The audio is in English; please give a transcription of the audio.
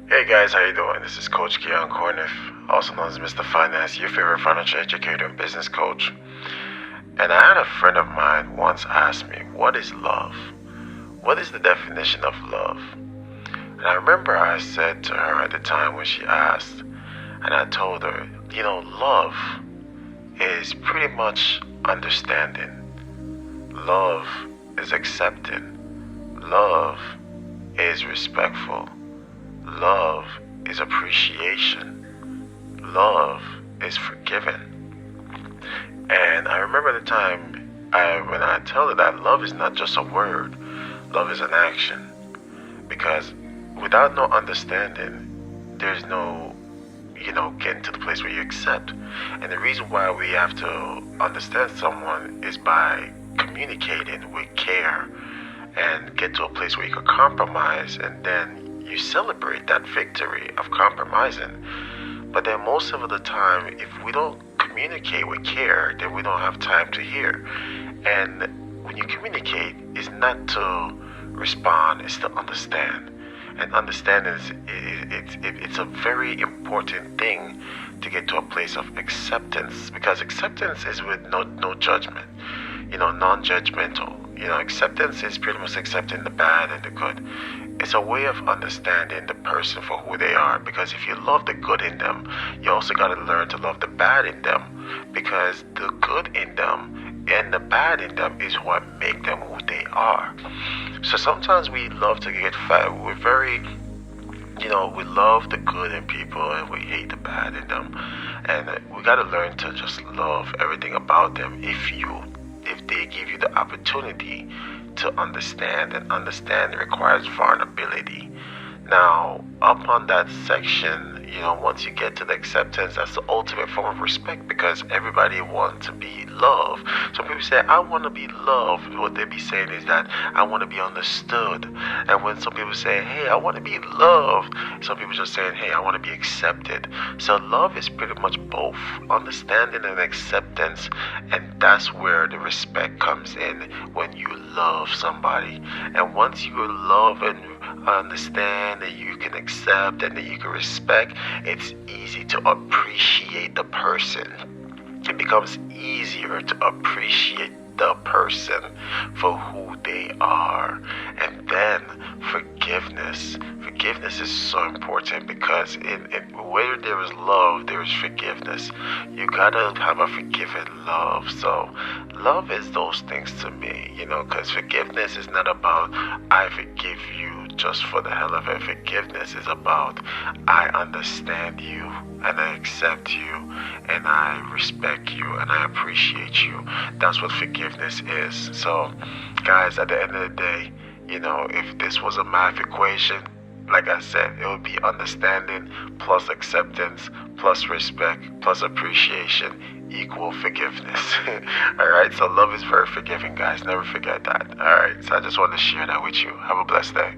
Hey guys, how you doing? This is Coach Keon Corniff, also known as Mr. Finance, your favorite financial educator and business coach. And I had a friend of mine once ask me, what is love? What is the definition of love? And I remember I said to her at the time when she asked, and I told her, love is pretty much understanding. Love is accepting. Love is respectful. Love is appreciation. Love is forgiving. And I remember the time when I tell her that love is not just a word, love is an action. Because without no understanding, there's no, getting to the place where you accept. And the reason why we have to understand someone is by communicating with care and get to a place where you can compromise, and then you celebrate that victory of compromising. But then most of the time, if we don't communicate with care, then we don't have time to hear. And when you communicate, it's not to respond, it's to understand. And understanding it's a very important thing to get to a place of acceptance, because acceptance is with no judgment, non-judgmental. Acceptance is pretty much accepting the bad and the good. It's a way of understanding the person for who they are, because if you love the good in them, you also got to learn to love the bad in them, because the good in them and the bad in them is what make them who they are. So sometimes we love to get fat. We're very, we love the good in people and we hate the bad in them. And we got to learn to just love everything about them if they give you the opportunity to understand, and understand requires vulnerability. Now, up on that section, once you get to the acceptance, that's the ultimate form of respect, because everybody wants to be loved. Some people say, I want to be loved. What they be saying is that I want to be understood. And when some people say, hey, I want to be loved, some people just saying, hey, I want to be accepted. So love is pretty much both understanding and acceptance. And that's where the respect comes in, when you love somebody. And once you love and understand, and you can accept, and then you can respect, it's easy to appreciate the person. It becomes easier to appreciate the person for who they are. And then forgiveness is so important, because in where there is love, there is forgiveness. You gotta have a forgiving love. So love is those things to me, because forgiveness is not about I forgive you just for the hell of it. Forgiveness is about I understand you, and I accept you, and I respect you, and I appreciate you. That's what forgiveness is. So guys, at the end of the day, if this was a math equation, like I said, it would be understanding plus acceptance plus respect plus appreciation equal forgiveness. Alright, so love is very forgiving, guys. Never forget that. Alright, so I just want to share that with you. Have a blessed day.